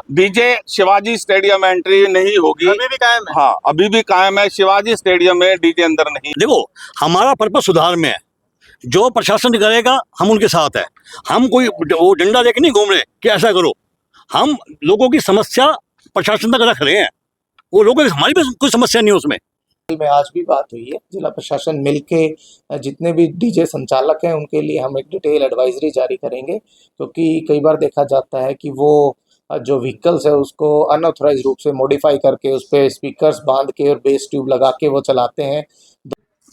DJ Shivaji stadium में entry नहीं होगी। अभी भी कायम है। हाँ, अभी भी कायम है। शिवाजी स्टेडियम में डीजे अंदर नहीं। देखो, हमारा पर्पस सुधार में है। जो प्रशासन करेगा हम उनके साथ है। हम कोई वो डंडा लेके नहीं घूम रहे कि ऐसा करो। हम लोगों की समस्या प्रशासन तक रख रहे हैं। वो लोगों की, हमारी भी कोई समस्या नहीं है उसमें। में आज भी बात हुई है, जिला प्रशासन मिलके जितने भी डीजे संचालक हैं उनके लिए हम एक डिटेल एडवाइजरी जारी करेंगे, क्योंकि कई बार देखा जाता है कि वो जो व्हीकल्स है उसको अनऑथराइज रूप से मॉडिफाई करके उस पर स्पीकर्स बांध के और बेस ट्यूब लगा के वो चलाते हैं।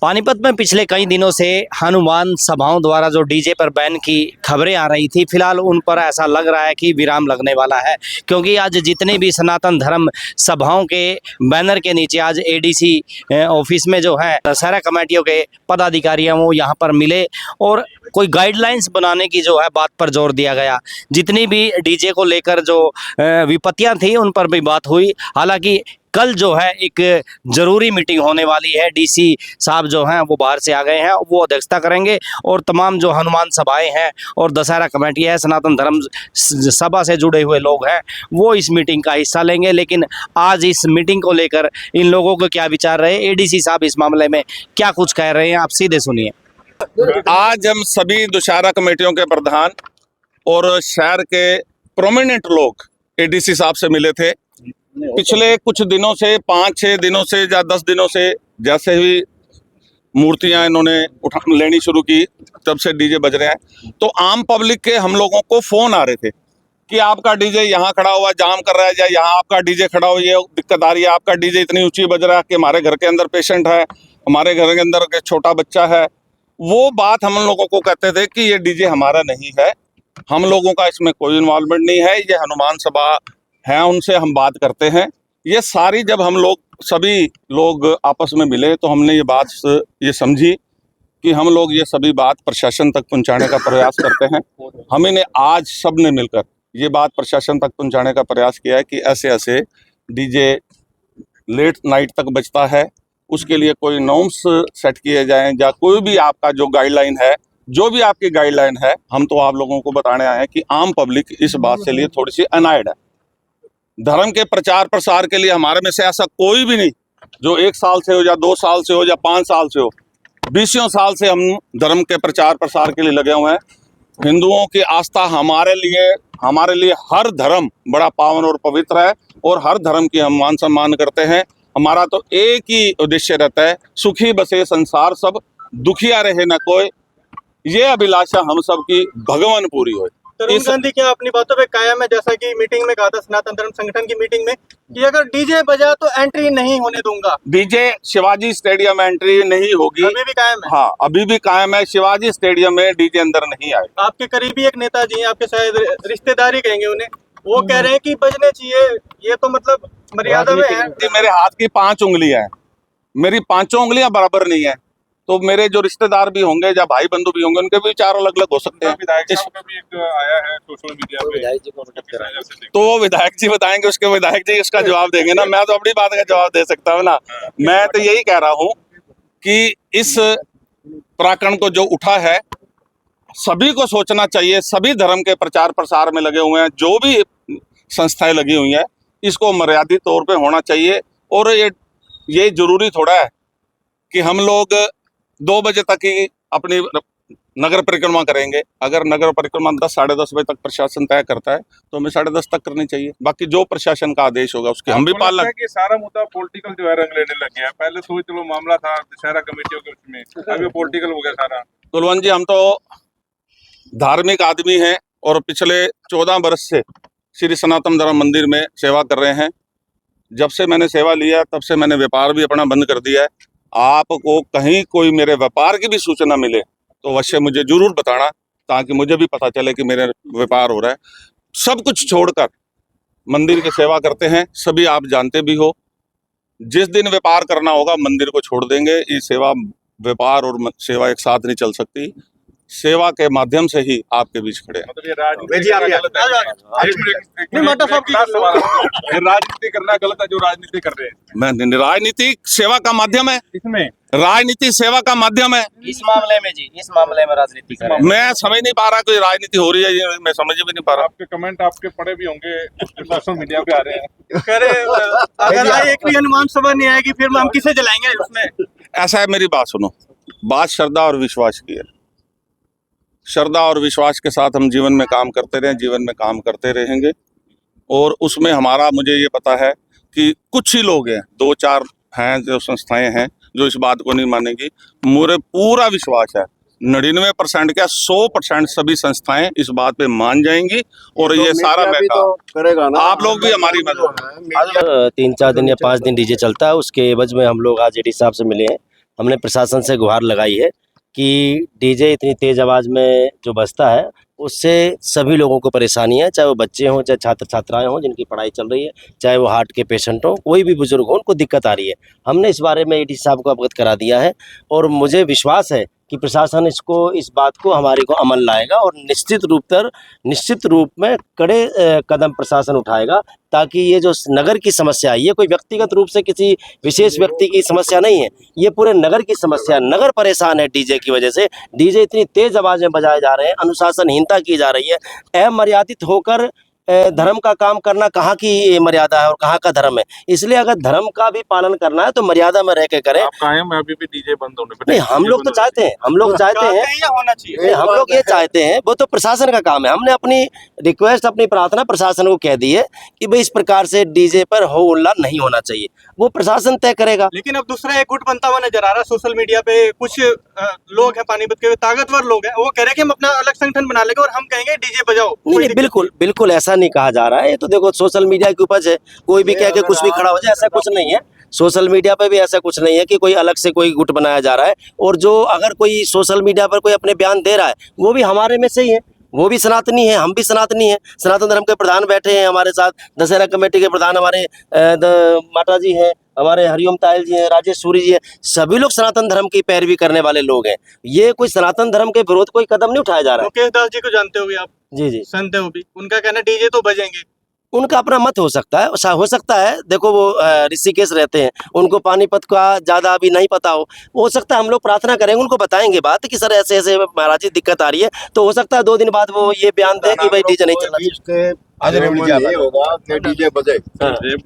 पानीपत में पिछले कई दिनों से हनुमान सभाओं द्वारा जो डीजे पर बैन की खबरें आ रही थी, फिलहाल उन पर ऐसा लग रहा है कि विराम लगने वाला है, क्योंकि आज जितने भी सनातन धर्म सभाओं के बैनर के नीचे आज एडीसी ऑफिस में जो है दशहरा कमेटियों के पदाधिकारी हैं वो यहाँ पर मिले और कोई गाइडलाइंस बनाने की जो है बात पर जोर दिया गया। जितनी भी डीजे को लेकर जो विपत्तियाँ थी उन पर भी बात हुई। हालांकि कल जो है एक जरूरी मीटिंग होने वाली है। डीसी साहब जो हैं वो बाहर से आ गए हैं, वो अध्यक्षता करेंगे और तमाम जो हनुमान सभाएं हैं और दशहरा कमेटी है, सनातन धर्म सभा से जुड़े हुए लोग हैं, वो इस मीटिंग का हिस्सा लेंगे। लेकिन आज इस मीटिंग को लेकर इन लोगों को क्या विचार रहे, एडीसी साहब इस मामले में क्या कुछ कह रहे हैं, आप सीधे सुनिए। आज हम सभी दशहरा कमेटियों के प्रधान और शहर के प्रोमिनेंट लोग एडीसी साहब से मिले थे। पिछले कुछ दिनों से, 5-6 दिनों से या 10 दिनों से, जैसे ही मूर्तियां इन्होंने लेनी शुरू की तब से डीजे बज रहे हैं। तो आम पब्लिक के हम लोगों को फोन आ रहे थे कि आपका डीजे यहाँ खड़ा हुआ जाम कर रहा है, या यहाँ आपका डीजे खड़ा हुआ ये दिक्कत आ रही है, आपका डीजे इतनी ऊंची बज रहा है कि हमारे घर के अंदर पेशेंट है, हमारे घर के अंदर एक छोटा बच्चा है। वो बात हम लोगों को कहते थे कि ये डीजे हमारा नहीं है, हम लोगों का इसमें कोई इन्वॉल्वमेंट नहीं है, ये हनुमान सभा है, उनसे हम बात करते हैं। ये सारी जब हम लोग सभी लोग आपस में मिले तो हमने ये बात ये समझी कि हम लोग ये सभी बात प्रशासन तक पहुंचाने का प्रयास करते हैं। हम इन्हें आज सब ने मिलकर ये बात प्रशासन तक पहुंचाने का प्रयास किया है कि ऐसे ऐसे डीजे लेट नाइट तक बजता है, उसके लिए कोई नॉर्म्स सेट किए जाएं, या कोई भी आपका जो गाइडलाइन है, जो भी आपकी गाइडलाइन है, हम तो आप लोगों को बताने आए हैं कि आम पब्लिक इस बात से लिए थोड़ी सी अनाइड है। धर्म के प्रचार प्रसार के लिए हमारे में से ऐसा कोई भी नहीं जो 1 साल से हो या 2 साल से हो या 5 साल से हो, 20 साल से हम धर्म के प्रचार प्रसार के लिए लगे हुए हैं। हिंदुओं की आस्था हमारे लिए हर धर्म बड़ा पावन और पवित्र है और हर धर्म की हम मान सम्मान करते हैं। हमारा तो एक ही उद्देश्य रहता है, सुखी बसे संसार सब, दुखिया रहे न कोई, ये अभिलाषा हम सब की भगवान पूरी हो। तरुण गांधी क्या अपनी बातों पे कायम है, जैसा कि मीटिंग में कहा था सनातन धर्म संगठन की मीटिंग में कि अगर डीजे बजा तो एंट्री नहीं होने दूंगा। डीजे शिवाजी स्टेडियम में एंट्री नहीं होगी। अभी भी कायम है। हाँ, अभी भी कायम है। शिवाजी स्टेडियम में डीजे अंदर नहीं आए। आपके करीबी एक नेताजी हैं, आपके शायद रिश्तेदारी कहेंगे उन्हें, वो कह रहे हैं कि बजने चाहिए, ये तो मतलब मर्यादा में है। मेरे हाथ की 5 उंगलियां हैं, मेरी 5 उंगलियां बराबर नहीं है, तो मेरे जो रिश्तेदार भी होंगे या भाई बंधु भी होंगे उनके भी विचार अलग अलग हो सकते हैं। विधायक साहब का भी एक आया है सोशल मीडिया पे, तो वो विधायक जी बताएंगे, उसके विधायक जी इसका जवाब देंगे ना, मैं तो अपनी बात का जवाब दे सकता हूँ ना। मैं तो यही कह रहा हूँ कि इस प्रकरण को जो उठा है सभी को सोचना चाहिए। सभी धर्म के प्रचार प्रसार में लगे हुए हैं, जो भी संस्थाएं लगी हुई हैं, इसको मर्यादित तौर पे होना चाहिए। और ये जरूरी थोड़ा है कि हम लोग 2 बजे तक ही अपनी नगर परिक्रमा करेंगे। अगर नगर परिक्रमा 10 साढ़े 10 बजे तक प्रशासन तय करता है तो हमें 10:30 तक करनी चाहिए। बाकी जो प्रशासन का आदेश होगा उसकी हम भी पालन। कि सारा मुद्दा पॉलिटिकल जो है रंग लेने लग गया है। पहले तो चलो मामला था दशहरा कमेटियों के उसमें, अभी पॉलिटिकल हो गया सारा। कुलवंत जी, हम तो धार्मिक आदमी हैं और पिछले 14 वर्ष से श्री सनातन धर्म मंदिर में सेवा कर रहे हैं। जब से मैंने सेवा लिया तब से मैंने व्यापार भी अपना बंद कर दिया है। आपको कहीं कोई मेरे व्यापार की भी सूचना मिले तो अवश्य मुझे जरूर बताना, ताकि मुझे भी पता चले कि मेरे व्यापार हो रहा है। सब कुछ छोड़कर मंदिर की सेवा करते हैं, सभी आप जानते भी हो। जिस दिन व्यापार करना होगा मंदिर को छोड़ देंगे। ये सेवा, व्यापार और सेवा एक साथ नहीं चल सकती। सेवा के माध्यम से ही आपके बीच खड़े हैं। मतलब ये राजनीति करना गलत है। ये राजनीति करना गलत है जो राजनीति कर रहे हैं मैं राजनीति सेवा का माध्यम है, इसमें। राजनीति सेवा का माध्यम है। इस मामले में जी, इस मामले में राजनीति कर रहे हैं। मैं समझ नहीं पा रहा कोई राजनीति हो रही है, ये मैं समझ भी नहीं पा रहा। आपके कमेंट आपके पढ़े भी होंगे, सोशल मीडिया पे आ रहे हैं। अगर एक भी हनुमान सभा नहीं आएगी फिर हम किसे जलाएंगे उसमें? ऐसा है, मेरी बात सुनो, बात श्रद्धा और विश्वास की है। श्रद्धा और विश्वास के साथ हम जीवन में काम करते रहे, जीवन में काम करते रहेंगे। और उसमें हमारा, मुझे ये पता है कि कुछ ही लोग हैं, 2-4 हैं जो संस्थाएं हैं जो इस बात को नहीं मानेगी। मुझे पूरा विश्वास है 99% क्या 100% सभी संस्थाएं इस बात पे मान जाएंगी। और ये सारा करेगा ना, आप लोग भी हमारी मदद। 3-4 दिन या 5 दिन डीजे चलता है, उसके एवज में हम लोग आज एडी साहब से मिले हैं। हमने प्रशासन से गुहार लगाई है कि डीजे इतनी तेज़ आवाज़ में जो बजता है उससे सभी लोगों को परेशानी है, चाहे वो बच्चे हों, चाहे छात्र छात्राएं हों जिनकी पढ़ाई चल रही है, चाहे वो हार्ट के पेशेंट हों, कोई भी बुजुर्ग हो, उनको दिक्कत आ रही है। हमने इस बारे में एडी साहब को अवगत करा दिया है और मुझे विश्वास है कि प्रशासन इस बात को हमारे को अमल लाएगा और निश्चित रूप में कड़े कदम प्रशासन उठाएगा, ताकि ये जो नगर की समस्या है, ये कोई व्यक्तिगत रूप से किसी विशेष व्यक्ति की समस्या नहीं है, ये पूरे नगर की समस्या है। नगर परेशान है डीजे की वजह से। डीजे इतनी तेज़ आवाज़ में बजाए जा रहे हैं, अनुशासनहीनता की जा रही है। अमर्यादित होकर धर्म का काम करना कहाँ की मर्यादा है और कहाँ का धर्म है। इसलिए अगर धर्म का भी पालन करना है तो मर्यादा में रह के करें। आप कायम है अभी भी डीजे बंद होने पे? नहीं, हम लोग तो चाहते हैं, हम लोग चाहते हैं, होना चाहिए। नहीं, हम लोग ये चाहते हैं, वो तो प्रशासन का काम है। हमने अपनी रिक्वेस्ट, अपनी प्रार्थना प्रशासन को कह दी है कि भाई इस प्रकार से डीजे पर हो हल्ला नहीं होना चाहिए, वो प्रशासन तय करेगा। लेकिन अब दूसरा एक गुट बनता हुआ नजर आ रहा है सोशल मीडिया पे। कुछ लोग हैं पानीपत के ताकतवर लोग हैं, वो कह रहे हैं कि हम अपना अलग संगठन बना लेंगे और हम कहेंगे डीजे बजाओ। नहीं, बिल्कुल ऐसा नहीं कहा जा रहा है। ये तो देखो सोशल मीडिया की उपज है, कोई भी कह के कुछ भी खड़ा हो जाए, ऐसा कुछ नहीं है। सोशल मीडिया पे भी ऐसा कुछ नहीं है कि कोई अलग से कोई गुट बनाया जा रहा है। और जो अगर कोई सोशल मीडिया पर कोई अपने बयान दे रहा है वो भी हमारे में से ही है, वो भी सनातनी है, हम भी सनातनी हैं। सनातन धर्म के प्रधान बैठे हैं हमारे साथ, दशहरा कमेटी के प्रधान हमारे माता जी हैं, हमारे हरिओम तायल जी हैं, राजेश सूरी जी हैं। सभी लोग सनातन धर्म की पैरवी करने वाले लोग हैं। ये कोई सनातन धर्म के विरोध कोई कदम नहीं उठाया जा रहा है। मुकेश दास जी को जानते होंगे आप? जी, संत है वो भी, उनका कहना डीजे तो बजेंगे। उनका अपना मत हो सकता है। देखो वो ऋषिकेश रहते हैं, उनको पानीपत का ज़्यादा अभी नहीं पता हो सकता है हम लोग प्रार्थना करेंगे, उनको बताएंगे बात कि सर ऐसे ऐसे महाराज जी दिक्कत आ रही है, तो हो सकता है 2 दिन बाद वो ये बयान दें कि भाई डीजे नहीं चलना चाहिए। होगा कि डीजे बजे।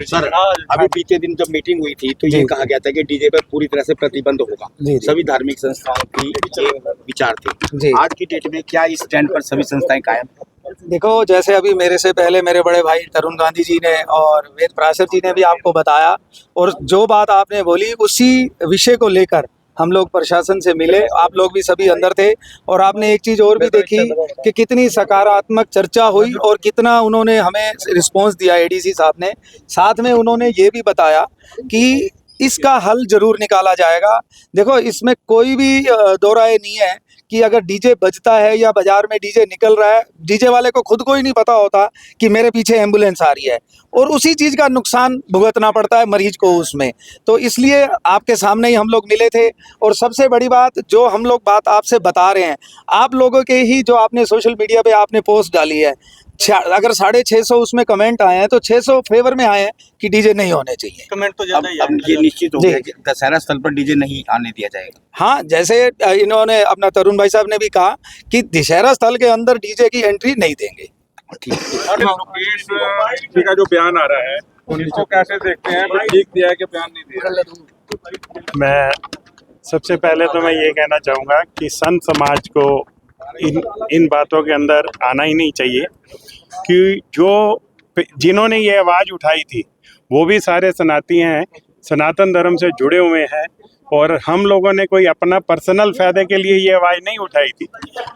सर अभी बीते दिन जब मीटिंग हुई थी तो ये कहा गया था कि डीजे पर पूरी तरह से प्रतिबंध होगा, सभी धार्मिक संस्थाओं की ये विचार थे। आज की डेट में क्या इस स्टैंड पर सभी संस्थाएं कायम? देखो, जैसे अभी मेरे से पहले मेरे बड़े भाई तरुण गांधी जी ने और वेद पराशर जी ने भी आपको बताया, और जो बात आपने बोली उसी विषय को लेकर हम लोग प्रशासन से मिले। आप लोग भी सभी अंदर थे और आपने एक चीज़ और भी देखी कि कितनी सकारात्मक चर्चा हुई और कितना उन्होंने हमें रिस्पांस दिया एडीसी साहब ने। साथ में उन्होंने ये भी बताया कि इसका हल जरूर निकाला जाएगा। देखो, इसमें कोई भी दो राय नहीं है कि अगर डीजे बजता है या बाजार में डीजे निकल रहा है, डीजे वाले को खुद को ही नहीं पता होता कि मेरे पीछे एम्बुलेंस आ रही है, और उसी चीज़ का नुकसान भुगतना पड़ता है मरीज को उसमें। तो इसलिए आपके सामने ही हम लोग मिले थे। और सबसे बड़ी बात, जो हम लोग बात आपसे बता रहे हैं, आप लोगों के ही जो आपने सोशल मीडिया पे आपने पोस्ट डाली है, अगर 650 उसमें कमेंट आए हैं तो 600 फेवर में आए हैं कि डीजे नहीं होने चाहिए। कमेंट तो ज्यादा ही है। अब ये निश्चित हो गया कि दशहरा स्थल पर डीजे नहीं आने दिया जाएगा। हाँ, जैसे इन्होंने अपना तरुण भाई साहब ने भी कहा कि दशहरा स्थल के अंदर डीजे की एंट्री नहीं देंगे। मुकेश जी का जो बयान आ रहा है उनको कैसे देखते हैं? ठीक दिया है कि बयान नहीं दिया? मैं सबसे पहले तो मैं ये कहना चाहूँगा कि संत समाज को इन बातों के अंदर आना ही नहीं चाहिए, कि जिन्होंने ये आवाज़ उठाई थी वो भी सारे सनाती हैं, सनातन धर्म से जुड़े हुए हैं, और हम लोगों ने कोई अपना पर्सनल फ़ायदे के लिए ये आवाज़ नहीं उठाई थी।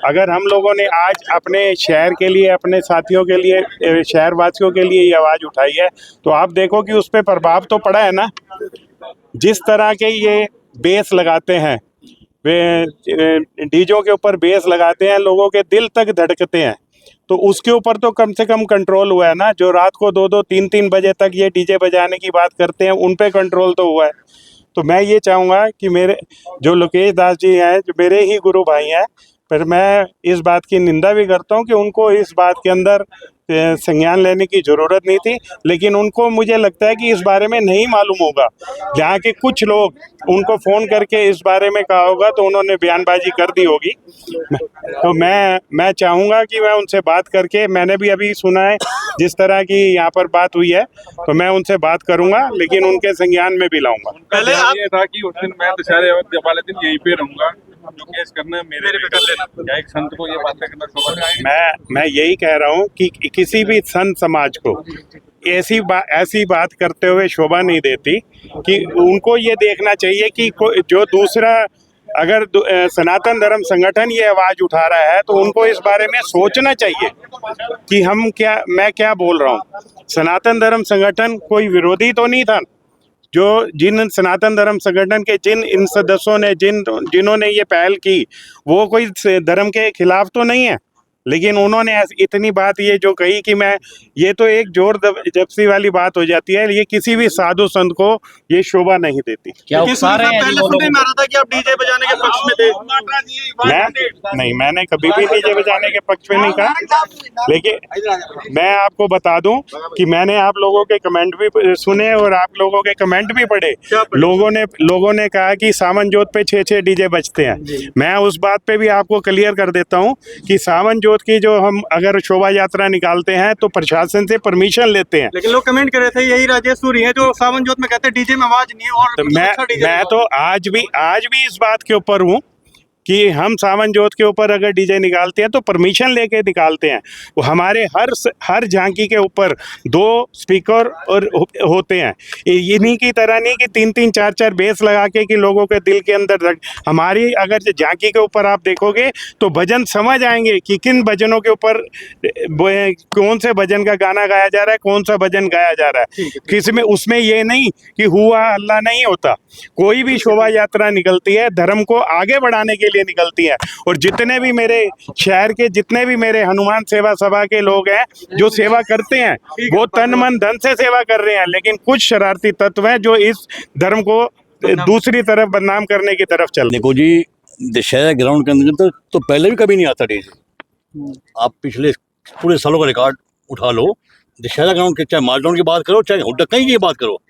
अगर हम लोगों ने आज अपने शहर के लिए, अपने साथियों के लिए, शहरवासियों के लिए ये आवाज़ उठाई है, तो आप देखो कि उस पर प्रभाव तो पड़ा है ना। जिस तरह के ये बेस लगाते हैं, वे डीजों के ऊपर बेस लगाते हैं, लोगों के दिल तक धड़कते हैं, तो उसके ऊपर तो कम से कम कंट्रोल हुआ है ना। जो रात को 2-2, 3-3 बजे तक ये डीजे बजाने की बात करते हैं, उन पे कंट्रोल तो हुआ है। तो मैं ये चाहूँगा कि मेरे जो लोकेश दास जी हैं, जो मेरे ही गुरु भाई हैं, पर मैं इस बात की निंदा भी करता हूँ कि उनको इस बात के अंदर संज्ञान लेने की ज़रूरत नहीं थी, लेकिन उनको मुझे लगता है कि इस बारे में नहीं मालूम होगा। जहाँ के कुछ लोग उनको फ़ोन करके इस बारे में कहा होगा तो उन्होंने बयानबाजी कर दी होगी। तो मैं चाहूँगा कि मैं उनसे बात करके, मैंने भी अभी सुना है जिस तरह की यहाँ पर बात हुई है, तो मैं उनसे बात करूँगा, लेकिन उनके संज्ञान में भी लाऊँगा। पहले ये था कि उस दिन मैं दशहरे वाले दिन यहीं पे रहूंगा, जो केस करना है मेरे पे कर लेना। क्या एक संत को ये बातें करना शोभा नहीं? मैं यही कह रहा हूँ कि किसी भी संत समाज को ऐसी बात करते हुए शोभा नहीं देती, कि उनको ये देखना चाहिए कि जो दूसरा अगर सनातन धर्म संगठन ये आवाज़ उठा रहा है तो उनको इस बारे में सोचना चाहिए कि मैं क्या बोल रहा हूँ। सनातन धर्म संगठन कोई विरोधी तो नहीं था। जिन सनातन धर्म संगठन के इन सदस्यों ने जिन्होंने ये पहल की, वो कोई धर्म के खिलाफ तो नहीं है, लेकिन उन्होंने इतनी बात ये जो कही कि ये तो एक जोर जब्ती वाली बात हो जाती है। ये किसी भी साधु संत को ये शोभा नहीं देती। क्या उकसा रहे हैं पहले सुनने में आ रहा था कि आप डीजे बजाने के पक्ष में थे। मैंने कभी भी डीजे बजाने के पक्ष में नहीं कहा, लेकिन मैं आपको बता दूं कि मैंने आप लोगों के कमेंट भी सुने और आप लोगों के कमेंट भी पढ़े। लोगों ने कहा कि सावन जोत पे 6 डीजे बजते हैं। मैं उस बात पे भी आपको क्लियर कर देता हूँ कि सावन जोत की जो हम अगर शोभा यात्रा निकालते हैं तो प्रशासन से परमिशन लेते हैं। लेकिन लोग कमेंट कर रहे थे, यही राजेश सूरी है जो सावन जोत में कहते हैं डीजे में आवाज नहीं है, और तो मैं तो आज भी इस बात के ऊपर हूँ कि हम सावन जोत के ऊपर अगर डीजे निकालते हैं तो परमिशन लेके निकालते हैं। वो हमारे हर झांकी के ऊपर 2 स्पीकर और होते हैं। इन्हीं की तरह नहीं कि 3-3 4-4 बेस लगा के कि लोगों के दिल के अंदर हमारी अगर झांकी के ऊपर आप देखोगे तो भजन समझ आएंगे कि किन भजनों के ऊपर कौन से भजन का गाना गाया जा रहा है, कौन सा भजन गाया जा रहा है। किसी में उसमें ये नहीं कि हुआ अल्लाह नहीं होता। कोई भी शोभा यात्रा निकलती है धर्म को आगे बढ़ाने के लिए निकलती है। और जितने भी मेरे शहर के जितने भी मेरे हनुमान सेवा सभा के लोग हैं जो सेवा करते हैं, वो तन मन धन से सेवा कर रहे हैं, लेकिन कुछ शरारती तत्व हैं जो इस धर्म को दूसरी तरफ बदनाम करने की तरफ चल। देखो जी, दशहरा ग्राउंड के अंदर तो पहले भी कभी नहीं आता डीजे। आप पिछले पूरे सालों का रिकॉर्ड उठा लो, दशहरा ग्राउंड के चाहे मालडाउन की बात करो चाहे हुड्डा कहीं की बात करो,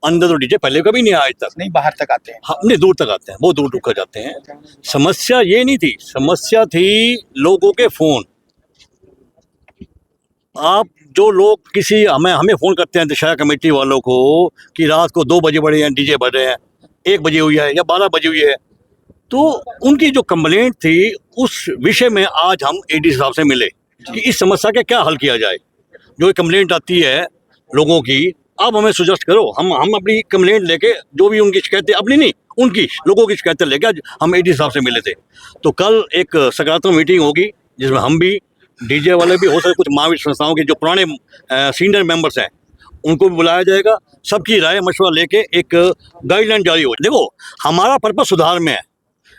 अंदर तो डीजे पहले कभी नहीं आया आज तक। नहीं, बाहर तक आते हैं। हाँ, नहीं दूर तक आते हैं, बहुत दूर दूर जाते हैं। समस्या ये नहीं थी, समस्या थी लोगों के फोन। आप जो लोग हमें फ़ोन करते हैं दशहरा कमेटी वालों को कि रात को 2 बजे बड़े हैं डीजे बज रहे हैं, 1 बजे हुई है या 12 बजे हुई है, तो उनकी जो कंप्लेंट थी उस विषय में आज हम एडी साहब से मिले कि इस समस्या का क्या हल किया जाए। जो कंप्लेंट आती है लोगों की, आप हमें सुजेस्ट करो, हम अपनी कंप्लेंट लेके जो भी उनकी शिकायतें, अपनी नहीं उनकी लोगों की शिकायतें लेके आज हम एडी साहब से मिले थे। तो कल एक सकारात्मक मीटिंग होगी जिसमें हम भी, डीजे वाले भी, हो सकते कुछ महावीर संस्थाओं के जो पुराने सीनियर मेंबर्स हैं उनको भी बुलाया जाएगा। सबकी राय मशवरा लेके एक गाइडलाइन जारी हो। देखो, हमारा पर्पस सुधार में है,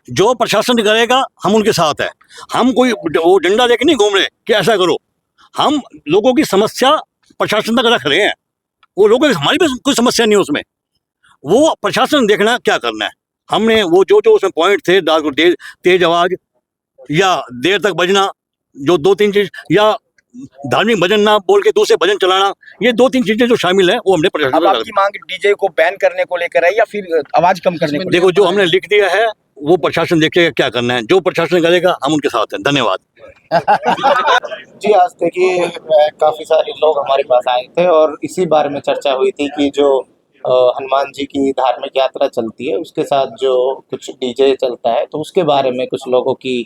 जो प्रशासन करेगा हम उनके साथ है। हम कोई वो डंडा लेके नहीं घूम रहे कि ऐसा करो। हम लोगों की समस्या प्रशासन तक रख रहे हैं। वो लोगों की, हमारी भी कोई समस्या नहीं है उसमें, वो प्रशासन देखना क्या करना है। हमने वो जो उसमें पॉइंट थे, रात को तेज आवाज या देर तक बजना, जो 2-3 चीज, या धार्मिक भजन ना बोल के दूसरे भजन चलाना, ये 2-3 चीजें जो शामिल है वो हमने प्रशासन अब आपकी मांग डीजे को बैन करने को लेकर है या फिर आवाज कम करने को? देखो, जो हमने लिख दिया है वो प्रशासन देखेगा क्या करना है। जो प्रशासन करेगा हम उनके साथ हैं। धन्यवाद। जी, आज देखिए काफ़ी सारे लोग हमारे पास आए थे और इसी बारे में चर्चा हुई थी कि जो हनुमान जी की धार्मिक यात्रा चलती है उसके साथ जो कुछ डीजे चलता है, तो उसके बारे में कुछ लोगों की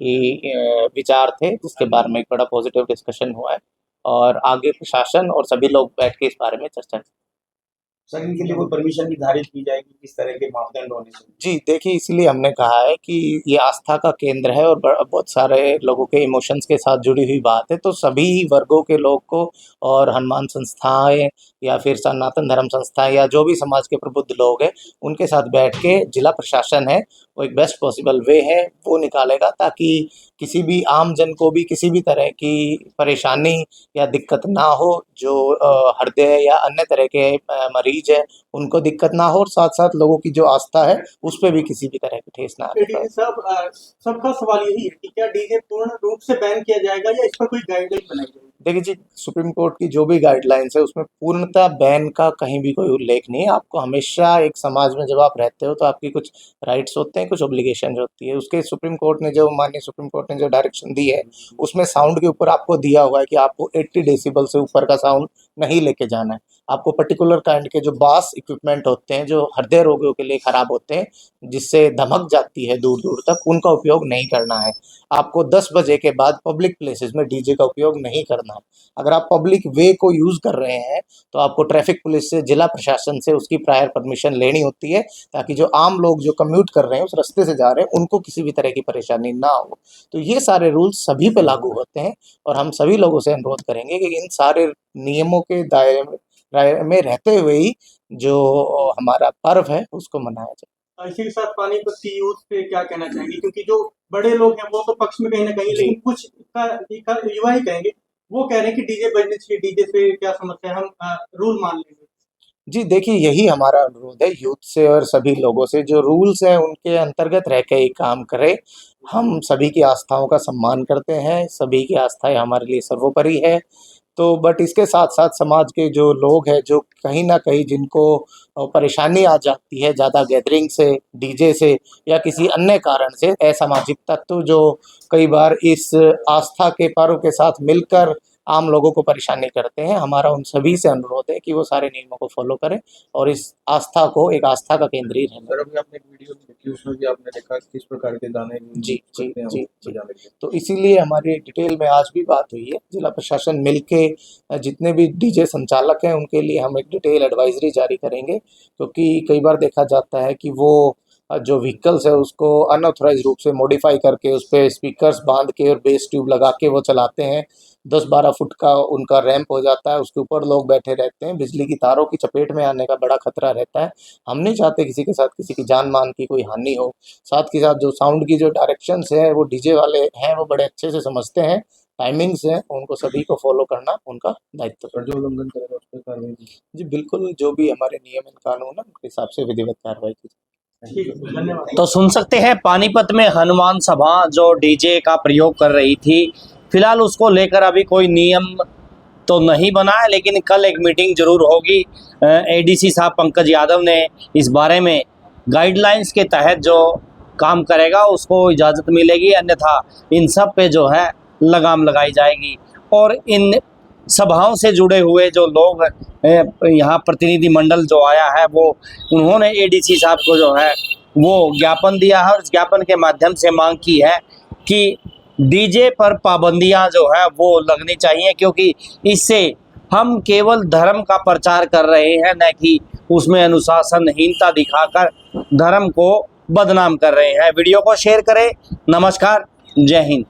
विचार थे, जिसके बारे में एक बड़ा पॉजिटिव डिस्कशन हुआ है और आगे प्रशासन और सभी लोग बैठ के इस बारे में चर्चा। सर, इनके लिए कोई परमिशन निर्धारित की जाएगी, किस तरह के मापदंड होने चाहिए? जी देखिए, इसलिए हमने कहा है कि ये आस्था का केंद्र है और बहुत सारे लोगों के इमोशंस के साथ जुड़ी हुई बात है, तो सभी वर्गों के लोग को और हनुमान संस्थाएं या फिर सनातन धर्म संस्था या जो भी समाज के प्रबुद्ध लोग हैं उनके साथ बैठ के जिला प्रशासन है वो एक बेस्ट पॉसिबल वे है वो निकालेगा, ताकि किसी भी आम जन को भी किसी भी तरह की परेशानी या दिक्कत ना हो। जो हृदय या अन्य तरह के मरीज है उनको दिक्कत ना हो, और साथ साथ लोगों की जो आस्था है उस पर भी किसी भी तरह की ठेस ना आए। डीजे साहब, सबका सवाल यही है कि क्या डीजे पूर्ण रूप से बैन किया जाएगा या इस पर कोई गाइडलाइन बनाई जाएगी? देखिए जी, सुप्रीम कोर्ट की जो भी गाइडलाइंस है उसमें पूर्णतः बैन का कहीं भी कोई उल्लेख नहीं है। आपको हमेशा एक समाज में जब आप रहते हो तो आपकी कुछ राइट्स होते हैं, कुछ ऑब्लिगेशन होती है। उसके सुप्रीम कोर्ट ने जो माननीय सुप्रीम कोर्ट ने जो डायरेक्शन दी है उसमें साउंड के ऊपर आपको दिया हुआ है कि आपको 80 डेसिबल से ऊपर का साउंड नहीं लेके जाना है। आपको पर्टिकुलर काइंड के जो बास इक्विपमेंट होते हैं जो हृदय रोगियों के लिए खराब होते हैं, जिससे धमक जाती है दूर दूर तक, उनका उपयोग नहीं करना है। आपको 10 बजे के बाद पब्लिक प्लेसेस में डीजे का उपयोग नहीं करना है। अगर आप पब्लिक वे को यूज़ कर रहे हैं तो आपको ट्रैफिक पुलिस से, जिला प्रशासन से उसकी प्रायर परमिशन लेनी होती है, ताकि जो आम लोग जो कम्यूट कर रहे हैं उस रास्ते से जा रहे हैं उनको किसी भी तरह की परेशानी ना हो। तो ये सारे रूल्स सभी पे लागू होते हैं और हम सभी लोगों से अनुरोध करेंगे कि इन सारे नियमों के दायरे में रहते हुए ही जो हमारा पर्व है उसको मनाया जाए। इसी के साथ पानीपत की यूथ पे क्या कहना चाहेंगे, क्योंकि जो बड़े लोग हैं वो तो पक्ष में कहीं ना कहीं, लेकिन कुछ युवा ही कहेंगे, वो कह रहे हैं कि डीजे बजने चाहिए, डीजे से क्या समस्या है, हम रूल मान लेंगे। जी देखिए, यही हमारा अनुरोध है यूथ से और सभी लोगों से, जो रूल्स हैं उनके अंतर्गत रह के ही काम करें। हम सभी की आस्थाओं का सम्मान करते हैं, सभी की आस्थाएं हमारे लिए सर्वोपरि है। तो बट इसके साथ साथ समाज के जो लोग हैं जो कहीं ना कहीं जिनको परेशानी आ जाती है ज़्यादा गैदरिंग से, डीजे से या किसी अन्य कारण से, असामाजिक तत्व जो कई बार इस आस्था के पर्व के साथ मिलकर आम लोगों को परेशानी करते हैं, हमारा उन सभी से अनुरोध है कि वो सारे नियमों को फॉलो करें और इस आस्था को एक आस्था का केंद्र ही रहने। सर, अभी आपने एक वीडियो देखी, उसमें भी आपने देखा किस प्रकार के गाने जी जी जी जी। तो इसीलिए हमारी डिटेल में आज भी बात हुई है। जिला प्रशासन मिलके जितने भी डीजे संचालक हैं उनके लिए हम एक डिटेल एडवाइजरी जारी करेंगे, क्योंकि कई बार देखा जाता है कि वो जो व्हीकल्स है उसको अनऑथराइज रूप से मॉडिफाई करके उस पर स्पीकर्स बांध के और बेस ट्यूब लगा के वो चलाते हैं। 10-12 फुट का उनका रैंप हो जाता है, उसके ऊपर लोग बैठे रहते हैं, बिजली की तारों की चपेट में आने का बड़ा खतरा रहता है। हम नहीं चाहते किसी के साथ किसी की जान मान की कोई हानि हो। साथ के साथ जो साउंड की जो डायरेक्शंस है वो डीजे वाले हैं वो बड़े अच्छे से समझते हैं, टाइमिंग्स हैं, उनको सभी को फॉलो करना उनका दायित्व है। जो उल्लंघन करेगा उस पर कार्रवाई की जी बिल्कुल, जो भी हमारे नियम कानून है उनके हिसाब से विधिवत कार्रवाई की। तो सुन सकते हैं, पानीपत में हनुमान सभा जो डीजे का प्रयोग कर रही थी, फिलहाल उसको लेकर अभी कोई नियम तो नहीं बना है, लेकिन कल एक मीटिंग जरूर होगी। एडीसी साहब पंकज यादव ने इस बारे में गाइडलाइंस के तहत जो काम करेगा उसको इजाज़त मिलेगी, अन्यथा इन सब पे जो है लगाम लगाई जाएगी। और इन सभाओं से जुड़े हुए जो लोग यहाँ प्रतिनिधि मंडल जो आया है वो उन्होंने एडीसी साहब को जो है वो ज्ञापन दिया है और इस ज्ञापन के माध्यम से मांग की है कि डीजे पर पाबंदियां जो है वो लगनी चाहिए, क्योंकि इससे हम केवल धर्म का प्रचार कर रहे हैं, न कि उसमें अनुशासनहीनता दिखाकर धर्म को बदनाम कर रहे हैं। वीडियो को शेयर करें। नमस्कार, जय हिंद।